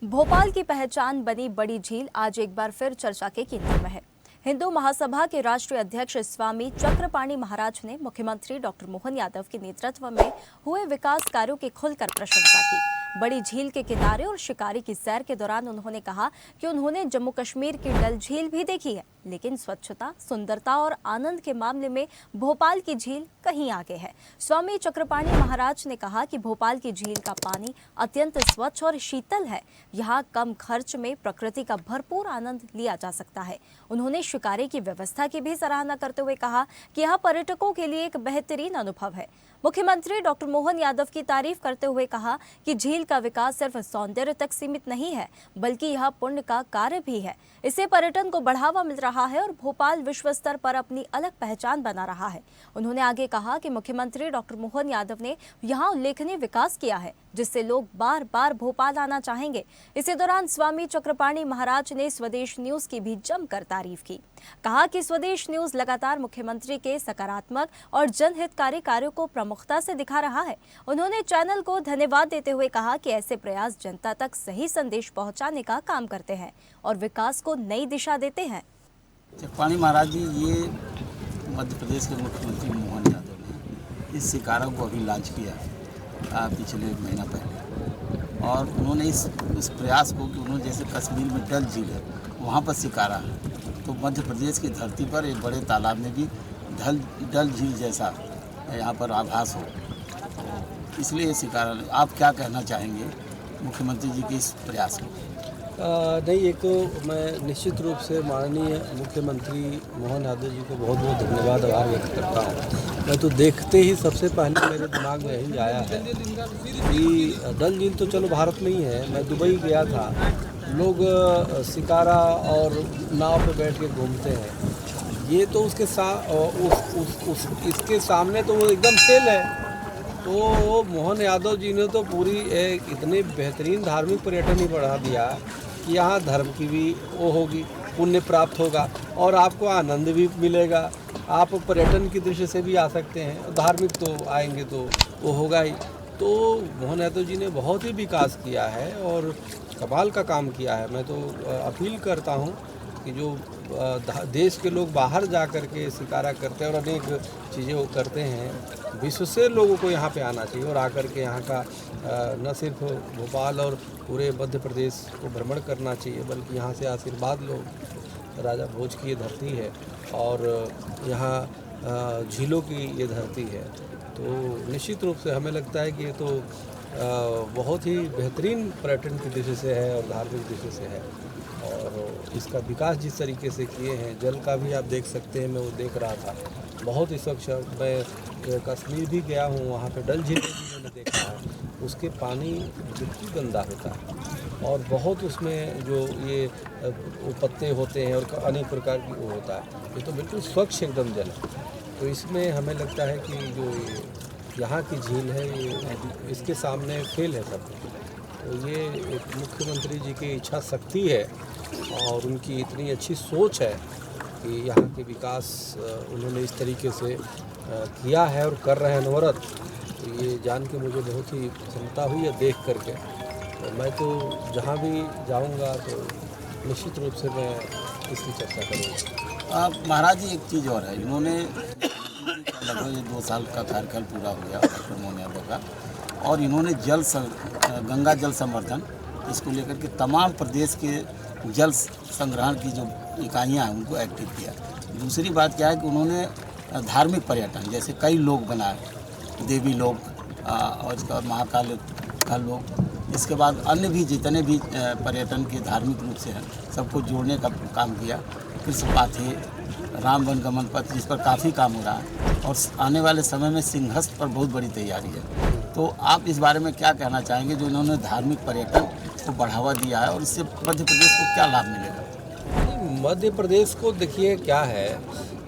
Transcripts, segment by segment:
भोपाल की पहचान बनी बड़ी झील आज एक बार फिर चर्चा के केंद्र में है। हिंदू महासभा के राष्ट्रीय अध्यक्ष स्वामी चक्रपाणी महाराज ने मुख्यमंत्री डॉक्टर मोहन यादव के नेतृत्व में हुए विकास कार्यों की खुलकर प्रशंसा की। बड़ी झील के किनारे और शिकारी की सैर के दौरान उन्होंने कहा कि उन्होंने जम्मू कश्मीर की डल झील भी देखी है, लेकिन स्वच्छता, सुंदरता और आनंद के मामले में भोपाल की झील कहीं आगे है। स्वामी चक्रपाणी महाराज ने कहा कि भोपाल की झील का पानी अत्यंत स्वच्छ और शीतल है। यहाँ कम खर्च में प्रकृति का भरपूर आनंद लिया जा सकता है। उन्होंने शिकारी की व्यवस्था की भी सराहना करते हुए कहा कि यह पर्यटकों के लिए एक बेहतरीन अनुभव है। मुख्यमंत्री डॉक्टर मोहन यादव की तारीफ करते हुए कहा कि झील का विकास सिर्फ सौंदर्य तक सीमित नहीं है, बल्कि यह पुण्य का कार्य भी है। इससे पर्यटन को बढ़ावा मिल रहा है और भोपाल विश्व स्तर पर अपनी अलग पहचान बना रहा है। उन्होंने आगे कहा कि मुख्यमंत्री डॉक्टर मोहन यादव ने यहाँ उल्लेखनीय विकास किया है, जिससे लोग बार बार भोपाल आना चाहेंगे। इसी दौरान स्वामी चक्रपाणी महाराज ने स्वदेश न्यूज की भी जमकर तारीफ की। कहा कि स्वदेश न्यूज लगातार मुख्यमंत्री के सकारात्मक और जनहितकारी कार्यों को प्रमुखता से दिखा रहा है। उन्होंने चैनल को धन्यवाद देते हुए कहा कि ऐसे प्रयास जनता तक सही संदेश पहुंचाने का काम करते हैं और विकास को नई दिशा देते हैं। चक्रपाणी महाराज जी, ये मध्य प्रदेश के मुख्यमंत्री मोहन यादव ने इस शिकारा को अभी लॉन्च किया पिछले एक महीना पहले, और उन्होंने इस प्रयास को कि उन्होंने जैसे कश्मीर में डल झील है वहाँ पर शिकारा है, तो मध्य प्रदेश की धरती पर एक बड़े तालाब में भी डल झील जैसा यहाँ पर आभास हो, तो इसलिए ये शिकारा। आप क्या कहना चाहेंगे मुख्यमंत्री जी के इस प्रयास को? नहीं, एक तो मैं निश्चित रूप से माननीय मुख्यमंत्री मोहन यादव जी को बहुत बहुत धन्यवाद आभार व्यक्त करता हूँ। मैं तो देखते ही सबसे पहले मेरे दिमाग में यही आया है कि डल झील तो चलो भारत में ही है। मैं दुबई गया था, लोग शिकारा और नाव पे बैठ के घूमते हैं, ये तो उसके इसके सामने तो वो एकदम फेल है। तो मोहन यादव जी ने तो पूरी एक इतनी बेहतरीन धार्मिक पर्यटन ही बढ़ा दिया कि यहाँ धर्म की भी वो होगी, पुण्य प्राप्त होगा और आपको आनंद भी मिलेगा। आप पर्यटन की दृष्टि से भी आ सकते हैं, धार्मिक तो आएंगे तो वो होगा ही। तो मोहन यादव जी ने बहुत ही विकास किया है और कमाल का काम किया है। मैं तो अपील करता हूँ कि जो देश के लोग बाहर जा कर के शिकारा करते हैं और अनेक चीज़ें वो करते हैं, विश्व से लोगों को यहाँ पे आना चाहिए और आकर के यहाँ का न सिर्फ भोपाल और पूरे मध्य प्रदेश को भ्रमण करना चाहिए, बल्कि यहाँ से आशीर्वाद लो। राजा भोज की ये धरती है और यहाँ झीलों की ये धरती है, तो निश्चित रूप से हमें लगता है कि ये तो बहुत ही बेहतरीन पर्यटन की दृष्टि से है और धार्मिक दृष्टि से है। और इसका विकास जिस तरीके से किए हैं, जल का भी आप देख सकते हैं, मैं वो देख रहा था, बहुत ही स्वच्छ। मैं कश्मीर भी गया हूँ, वहाँ पे डल झील भी मैंने देखा है, उसके पानी बिल्कुल गंदा होता है और बहुत उसमें जो ये पत्ते होते हैं और अनेक प्रकार की वो होता है, ये तो बिल्कुल स्वच्छ एकदम जल है। तो इसमें हमें लगता है कि जो यहाँ की झील है ये इसके सामने फेल है सब। तो ये एक मुख्यमंत्री जी की इच्छा शक्ति है और उनकी इतनी अच्छी सोच है कि यहाँ के विकास उन्होंने इस तरीके से किया है और कर रहे हैं अनवरत। तो ये जान के मुझे बहुत ही प्रसन्नता हुई है देख करके। तो मैं तो जहाँ भी जाऊँगा तो निश्चित रूप से मैं इसकी चर्चा करूँगा। महाराज जी, एक चीज़ और है, इन्होंने लगभग 2 साल का कार्यकाल पूरा हो गया डॉक्टर मोहन यादव का, और इन्होंने गंगा जल संवर्धन इसको लेकर के तमाम प्रदेश के जल संग्रहण की जो इकाइयाँ हैं उनको एक्टिव किया। दूसरी बात क्या है कि उन्होंने धार्मिक पर्यटन, जैसे कई लोग बनाए, देवी लोग और इसके बाद महाकाल का लोग, इसके बाद अन्य भी जितने भी पर्यटन के धार्मिक रूप से हैं सबको जोड़ने का काम किया। कृष्ण पाथी, राम वनगमन पथ, जिस पर काफ़ी काम हो रहा है, और आने वाले समय में सिंहस्थ पर बहुत बड़ी तैयारी है। तो आप इस बारे में क्या कहना चाहेंगे, जो इन्होंने धार्मिक पर्यटन को बढ़ावा दिया है और इससे मध्य प्रदेश को क्या लाभ मिलेगा? मध्य प्रदेश को देखिए क्या है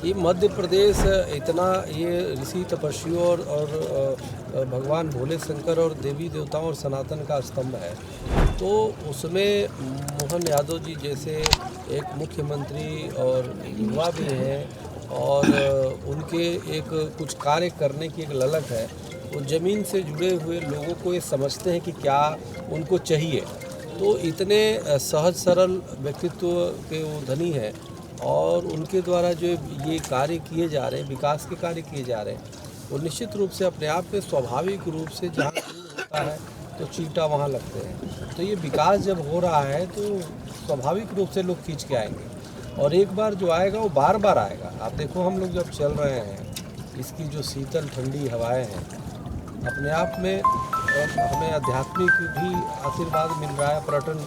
कि मध्य प्रदेश इतना ये ऋषि तपस्वियों और भगवान भोले शंकर और देवी देवताओं और सनातन का स्तंभ है। तो उसमें मोहन यादव जी जैसे एक मुख्यमंत्री और युवा भी हैं और उनके एक कुछ कार्य करने की एक ललक है। वो ज़मीन से जुड़े हुए लोगों को ये समझते हैं कि क्या उनको चाहिए तो इतने सहज सरल व्यक्तित्व के वो धनी हैं और उनके द्वारा जो ये कार्य किए जा रहे हैं, विकास के कार्य किए जा रहे हैं, वो निश्चित रूप से अपने आप में स्वाभाविक रूप से जहाँ होता है तो चींटा वहाँ लगते हैं। तो ये विकास जब हो रहा है तो स्वाभाविक रूप से लोग खींच के आएंगे और एक बार जो आएगा वो बार बार आएगा। आप देखो हम लोग जब चल रहे हैं, इसकी जो शीतल ठंडी हवाएं हैं, अपने आप में हमें आध्यात्मिक भी आशीर्वाद मिल रहा है। पर्यटन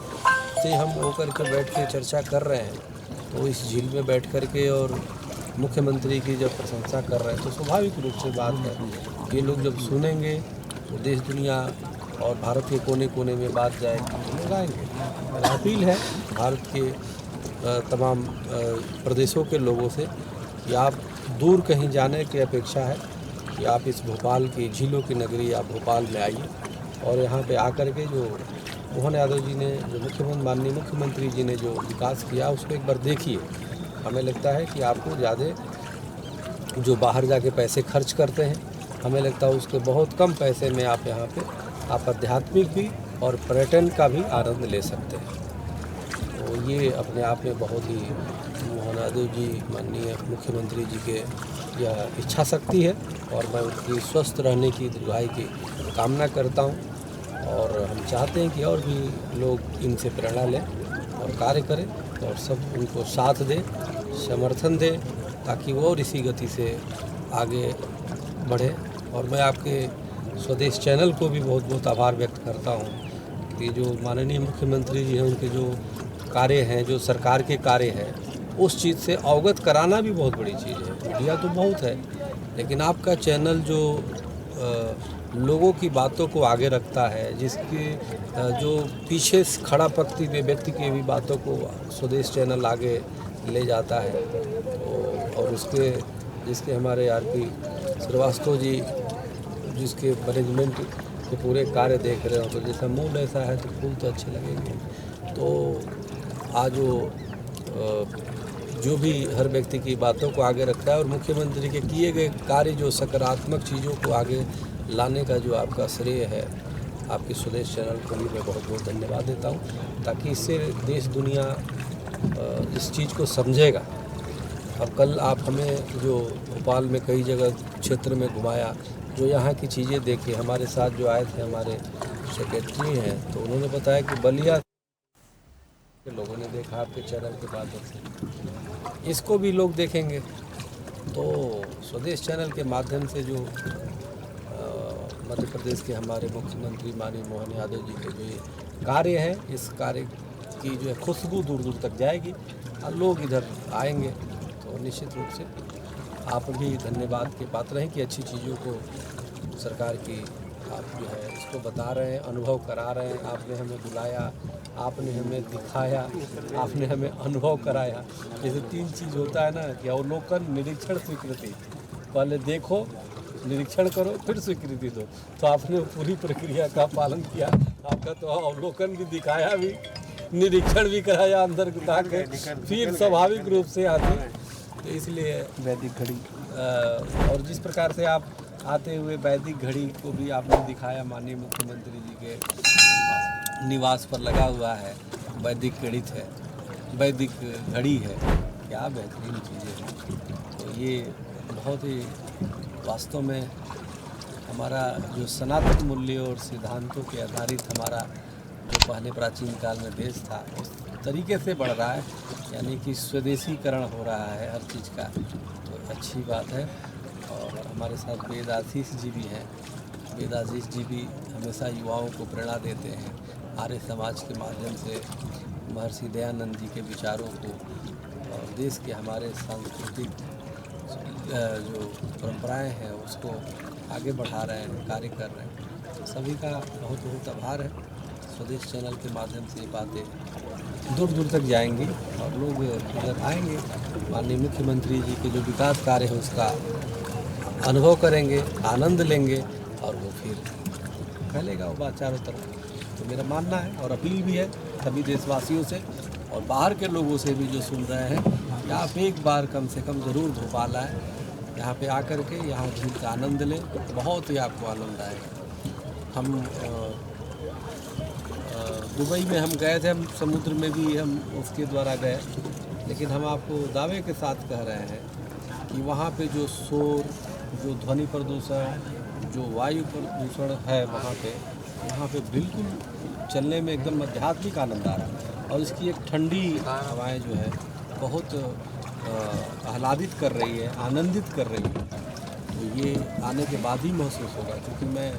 से हम होकर के बैठ के चर्चा कर रहे हैं, तो इस झील में बैठ कर के और मुख्यमंत्री की जब प्रशंसा कर रहे हैं तो स्वाभाविक रूप से बात है ये लोग जब सुनेंगे तो देश दुनिया और भारत के कोने कोने में बात जाएगी तो लोग आएंगे। मेरा अपील है भारत के तमाम प्रदेशों के लोगों से कि आप दूर कहीं जाने की अपेक्षा है कि आप इस भोपाल की झीलों की नगरी आप भोपाल में आइए और यहाँ पे आकर के जो मोहन यादव जी ने, जो माननीय मुख्यमंत्री जी ने जो विकास किया उसको एक बार देखिए। हमें लगता है कि आपको ज़्यादा जो बाहर जाके पैसे खर्च करते हैं, हमें लगता है उसके बहुत कम पैसे में आप यहाँ पे आप आध्यात्मिक भी और पर्यटन का भी आनंद ले सकते हैं। तो ये अपने आप में बहुत ही मोहन यादव जी माननीय मुख्यमंत्री जी के यह इच्छा शक्ति है और मैं उनकी स्वस्थ रहने की, दीर्घायु की कामना करता हूँ और हम चाहते हैं कि और भी लोग इनसे प्रेरणा लें और कार्य करें और सब उनको साथ दें, समर्थन दें ताकि वो और इसी गति से आगे बढ़े। और मैं आपके स्वदेश चैनल को भी बहुत बहुत आभार व्यक्त करता हूँ कि जो माननीय मुख्यमंत्री जी हैं उनके जो कार्य हैं, जो सरकार के कार्य हैं, उस चीज़ से अवगत कराना भी बहुत बड़ी चीज़ है। मीडिया तो बहुत है लेकिन आपका चैनल जो लोगों की बातों को आगे रखता है, जिसके जो पीछे खड़ा पक्ति में व्यक्ति की भी बातों को स्वदेश चैनल आगे ले जाता है तो और उसके जिसके हमारे आरपी श्रीवास्तव जी जिसके मैनेजमेंट के पूरे कार्य देख रहे हो तो जैसा मूल ऐसा है तो फूल तो अच्छे लगेंगे। तो आज वो जो भी हर व्यक्ति की बातों को आगे रखता है और मुख्यमंत्री के किए गए कार्य जो सकारात्मक चीज़ों को आगे लाने का जो आपका श्रेय है, आपके स्वदेश चैनल को भी मैं बहुत बहुत धन्यवाद देता हूँ ताकि इससे देश दुनिया इस चीज़ को समझेगा। अब कल आप हमें जो भोपाल में कई जगह क्षेत्र में घुमाया, जो यहाँ की चीज़ें देखी, हमारे साथ जो आए थे हमारे सेक्रेटरी हैं तो उन्होंने बताया कि बलिया के लोगों ने देखा आपके चैनल के माध्यम से, इसको भी लोग देखेंगे। तो स्वदेश चैनल के माध्यम से जो मध्य प्रदेश के हमारे मुख्यमंत्री माननीय मोहन यादव जी के जो ये कार्य है, इस कार्य की जो है खुशबू दूर दूर तक जाएगी और लोग इधर आएंगे। तो निश्चित रूप से आप भी धन्यवाद के पात्र हैं कि अच्छी चीज़ों को सरकार की आप जो है इसको बता रहे हैं, अनुभव करा रहे हैं। आपने हमें बुलाया, आपने हमें दिखाया, आपने हमें अनुभव कराया। जैसे तीन चीज़ होता है ना कि अवलोकन, निरीक्षण, स्वीकृति। पहले देखो, निरीक्षण करो, फिर स्वीकृति दो। तो आपने पूरी प्रक्रिया का पालन किया। आपका तो अवलोकन भी दिखाया भी, निरीक्षण भी कराया अंदर जाके, फिर स्वाभाविक रूप से आती। तो इसलिए वैदिक घड़ी और जिस प्रकार से आप आते हुए वैदिक घड़ी को भी आपने दिखाया, माननीय मुख्यमंत्री जी के निवास पर लगा हुआ है, वैदिक गणित है, वैदिक घड़ी है, क्या बेहतरीन चीज़ें हैं। तो ये बहुत ही वास्तव में हमारा जो सनातन मूल्यों और सिद्धांतों के आधारित हमारा जो पहले प्राचीन काल में देश था उस तरीके से बढ़ रहा है, यानी कि स्वदेशीकरण हो रहा है हर चीज़ का। तो अच्छी बात है। और हमारे साथ वेद आशीष जी भी हैं। वेद आशीष जी भी हमेशा युवाओं को प्रेरणा देते हैं। आर्य समाज के माध्यम से महर्षि दयानंद जी के विचारों को और देश के हमारे सांस्कृतिक जो परंपराएं हैं उसको आगे बढ़ा रहे हैं, कार्य कर रहे हैं। सभी का बहुत बहुत आभार है। स्वदेश चैनल के माध्यम से ये बातें दूर दूर तक जाएंगी और लोग इधर आएंगे, माननीय मुख्यमंत्री जी के जो विकास कार्य है उसका अनुभव करेंगे, आनंद लेंगे और वो फिर फैलेगा वो बात चारों तरफ। तो मेरा मानना है और अपील भी है सभी देशवासियों से और बाहर के लोगों से भी जो सुन रहे हैं कि आप एक बार कम से कम ज़रूर भोपाल आए, यहाँ पे आकर के यहाँ झील का आनंद लें, बहुत ही आपको आनंद आएगा। हम दुबई में हम गए थे, हम समुद्र में भी हम उसके द्वारा गए, लेकिन हम आपको दावे के साथ कह रहे हैं कि वहाँ पे जो शोर, जो ध्वनि प्रदूषण, जो वायु प्रदूषण है वहाँ पे बिल्कुल चलने में एकदम आध्यात्मिक आनंद आ रहा है। और इसकी एक ठंडी हवाएं जो है बहुत आह्लादित कर रही है, आनंदित कर रही है। तो ये आने के बाद ही महसूस होगा, क्योंकि मैं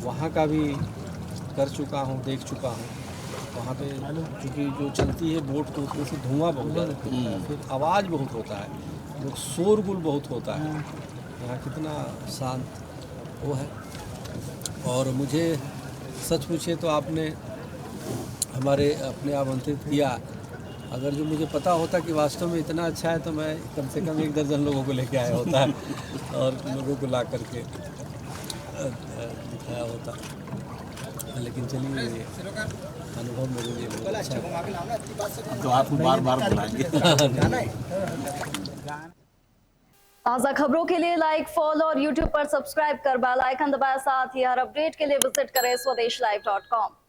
वहाँ का भी कर चुका हूँ, देख चुका हूँ। वहाँ पे क्योंकि जो चलती है बोट तो उसमें से धुआं बहुत ज़्यादा होता है, फिर आवाज़ बहुत होता है, लोग शोरगुल बहुत होता है। यहाँ कितना शांत वो है। और मुझे सच पूछे तो आपने हमारे अपने आमंत्रित किया। अगर जो मुझे पता होता कि वास्तव में इतना अच्छा है तो मैं कम से कम 1 दर्जन लोगों को लेके आया होता और लोगों को ला करके दिखाया होता। लेकिन चलिए ये अनुभव मेरे लिए बहुत अच्छा है। तो आपको बार बार बुलाएंगे। ताज़ा खबरों के लिए लाइक, फॉलो और यूट्यूब पर सब्सक्राइब कर बेल आइकन दबाएं। साथ ही हर अपडेट के लिए विजिट करें swedeshlive.com।